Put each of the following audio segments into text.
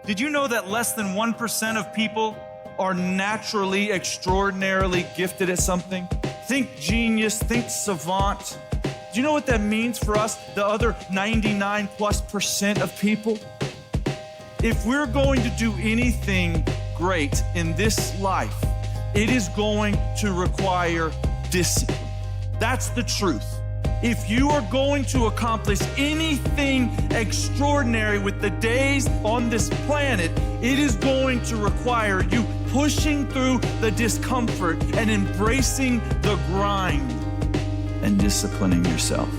Did you know that less than 1% of people are naturally, extraordinarily gifted at something? Think genius, think savant. Do you know what that means for us, the other 99+% of people? If we're going to do anything great in this life, it is going to require discipline. That's the truth. If you are going to accomplish anything extraordinary with the days on this planet, it is going to require you pushing through the discomfort and embracing the grind and disciplining yourself.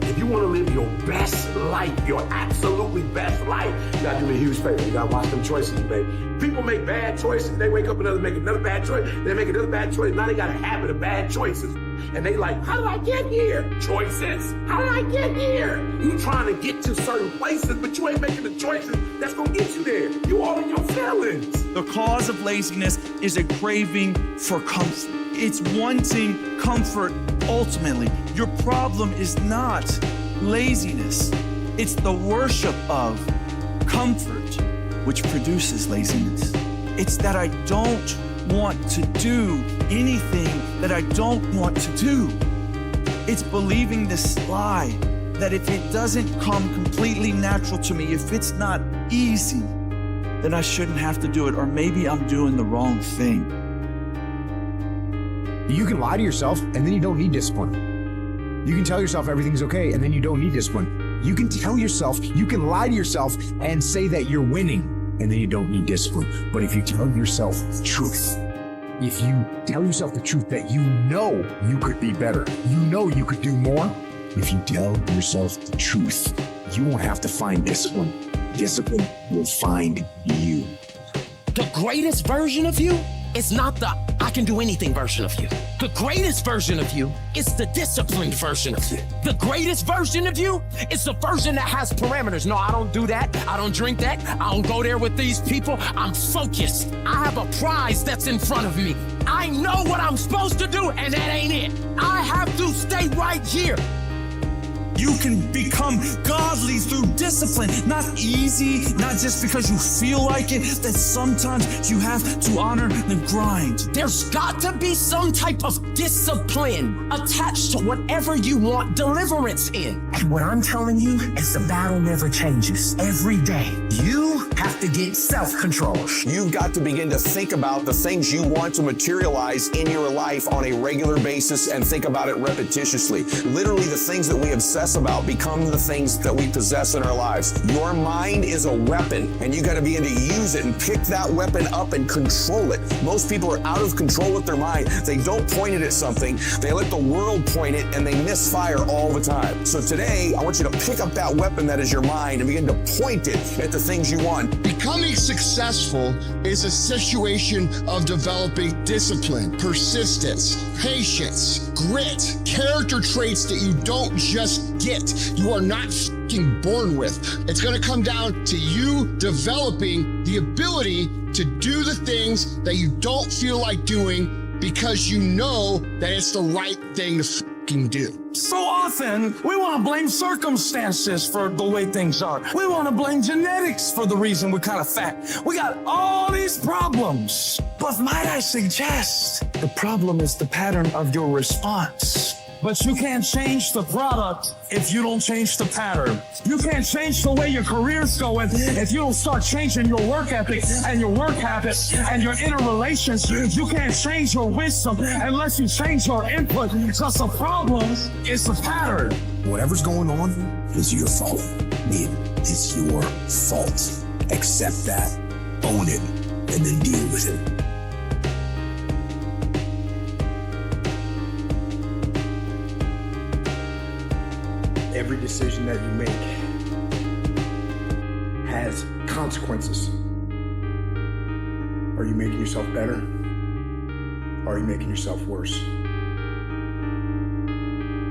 If you want to live your best life, your absolutely best life, you gotta do me a huge favor. You gotta watch them choices you make. People make bad choices. They wake up and make another bad choice. They make another bad choice. Now they got a habit of bad choices. And they like, how did I get here? Choices. How did I get here? You trying to get to certain places, but you ain't making the choices that's gonna get you there. You all in your feelings. The cause of laziness is a craving for comfort. It's wanting comfort ultimately. Your problem is not laziness. It's the worship of comfort which produces laziness. It's that I don't want to do anything that I don't want to do. It's believing this lie that if it doesn't come completely natural to me, if it's not easy, then I shouldn't have to do it, or maybe I'm doing the wrong thing. You can lie to yourself and then you don't need discipline. You can tell yourself everything's okay and then you don't need discipline. You can tell yourself, you can lie to yourself and say that you're winning and then you don't need discipline. But if you tell yourself the truth, if you tell yourself the truth that you know you could be better, you know you could do more, if you tell yourself the truth, you won't have to find discipline. Discipline will find you. The greatest version of you is not the I can do anything version of you. The greatest version of you is the disciplined version of you. The greatest version of you is the version that has parameters. No, I don't do that. I don't drink that. I don't go there with these people. I'm focused. I have a prize that's in front of me. I know what I'm supposed to do, and that ain't it. I have to stay right here. You can become godly through discipline, not easy, not just because you feel like it, that sometimes you have to honor the grind. There's got to be some type of discipline attached to whatever you want deliverance in. And what I'm telling you is the battle never changes. Every day, you have to get self-control. You've got to begin to think about the things you want to materialize in your life on a regular basis and think about it repetitiously. Literally, the things that we obsess about become the things that we possess in our lives. Your mind is a weapon, and you got to begin to use it and pick that weapon up and control it. Most people are out of control with their mind. They don't point it at something. They let the world point it, and they misfire all the time. So today, I want you to pick up that weapon that is your mind and begin to point it at the things you want. Becoming successful is a situation of developing discipline, persistence, patience, grit, character traits that you don't just get. You are not fucking born with. It's going to come down to you developing the ability to do the things that you don't feel like doing because you know that it's the right thing to fucking do. So often, we want to blame circumstances for the way things are. We want to blame genetics for the reason we're kind of fat. We got all these problems. But might I suggest, the problem is the pattern of your response. But you can't change the product if you don't change the pattern. You can't change the way your career's going if you don't start changing your work ethic and your work habits and your inner relations. You can't change your wisdom unless you change your input, because the problem is the pattern. Whatever's going on is your fault. It is your fault. Accept that, own it, and then deal with it. Every decision that you make has consequences. Are you making yourself better? Or are you making yourself worse?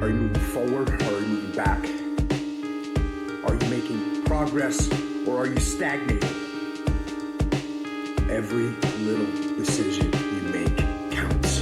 Are you moving forward or are you moving back? Are you making progress or are you stagnating? Every little decision you make counts.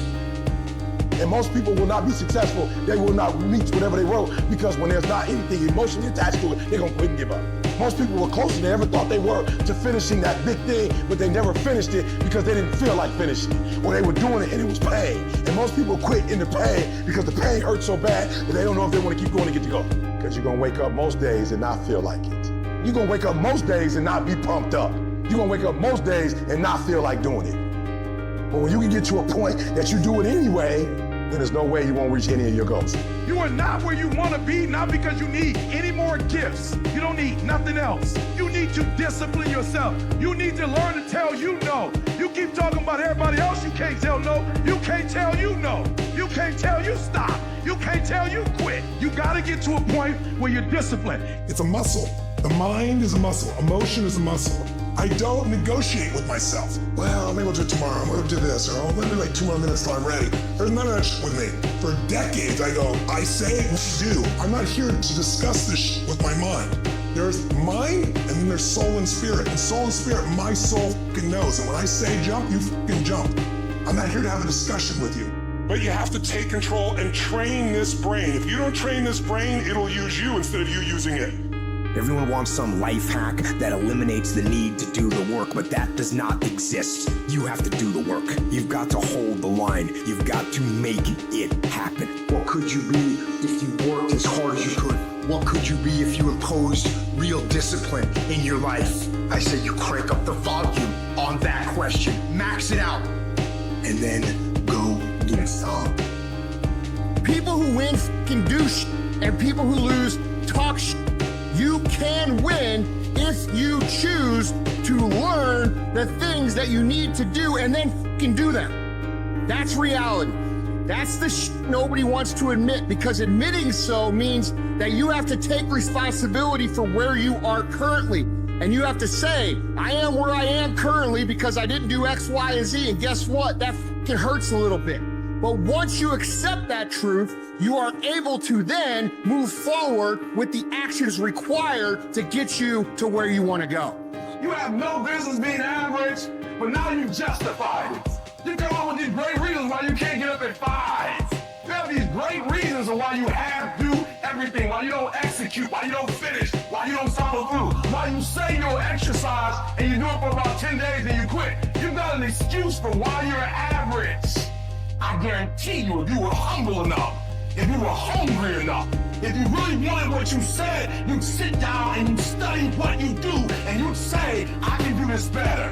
And most people will not be successful. They will not reach whatever they wrote, because when there's not anything emotionally attached to it, they're going to quit and give up. Most people were closer than they ever thought they were to finishing that big thing, but they never finished it because they didn't feel like finishing it. Or they were doing it and it was pain. And most people quit in the pain because the pain hurts so bad that they don't know if they want to keep going to get to go. Because you're going to wake up most days and not feel like it. You're going to wake up most days and not be pumped up. You're going to wake up most days and not feel like doing it. But when you can get to a point that you do it anyway, then there's no way you won't reach any of your goals. You are not where you want to be, not because you need any more gifts. You don't need nothing else. You need to discipline yourself. You need to learn to tell you no. You keep talking about everybody else, you can't tell no. You can't tell you no. You can't tell you stop. You can't tell you quit. You got to get to a point where you're disciplined. It's a muscle. The mind is a muscle. Emotion is a muscle. I don't negotiate with myself. Well, maybe we'll do it tomorrow. I'm going to do this. Or I'll maybe like 2 more minutes till I'm ready. There's none of that shit with me. For decades, I go, I say what you do. I'm not here to discuss this shit with my mind. There's mind, and then there's soul and spirit. And soul and spirit, my soul fucking knows. And when I say jump, you fucking jump. I'm not here to have a discussion with you. But you have to take control and train this brain. If you don't train this brain, it'll use you instead of you using it. Everyone wants some life hack that eliminates the need to do the work, but that does not exist. You have to do the work. You've got to hold the line. You've got to make it happen. What could you be if you worked as hard as you could? What could you be if you imposed real discipline in your life? I say you crank up the volume on that question, max it out, and then go get some. People who win can do and people who lose talk You can win if you choose to learn the things that you need to do and then can do them. That's reality. That's the nobody wants to admit, because admitting so means that you have to take responsibility for where you are currently. And you have to say, I am where I am currently because I didn't do X, Y, and Z. And guess what? That hurts a little bit. But once you accept that truth, you are able to then move forward with the actions required to get you to where you want to go. You have no business being average, but now you justify it. You come up with these great reasons why you can't get up at 5. You have these great reasons of why you have to do everything, why you don't execute, why you don't finish, why you don't follow through, why you say you'll exercise and you do it for about 10 days and you quit. You got an excuse for why you're average. I guarantee you, if you were humble enough, if you were hungry enough, if you really wanted what you said, you'd sit down and you'd study what you do and you'd say, I can do this better.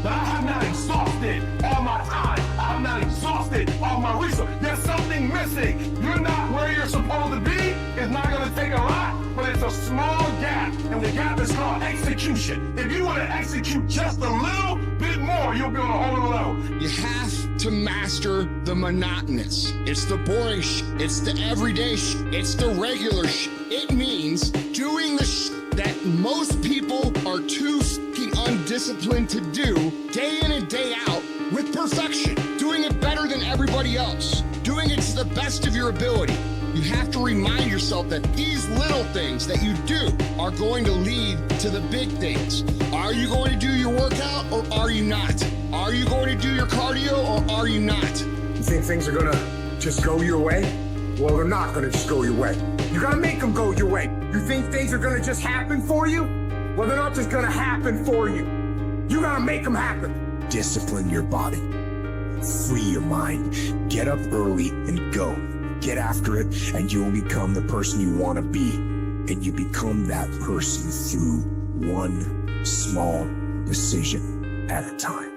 But I have not exhausted all my time. I have not exhausted all my resources. There's something missing. You're not where you're supposed to be. It's not going to take a lot, but it's a small gap. And the gap is called execution. If you want to execute just a little bit more, you'll be on a whole other level. You have to master the monotonous. It's the boring it's the everyday it's the regular It means doing the that most people are too undisciplined to do day in and day out with perfection. Doing it better than everybody else. Doing it to the best of your ability. You have to remind yourself that these little things that you do are going to lead to the big things. Are you going to do your workout or are you not? Are you going to do your cardio or are you not? You think things are gonna just go your way? Well, they're not gonna just go your way. You gotta make them go your way. You think things are gonna just happen for you? Well, they're not just gonna happen for you. You gotta make them happen. Discipline your body. Free your mind. Get up early and go. Get after it, and you'll become the person you want to be. And you become that person through one small decision at a time.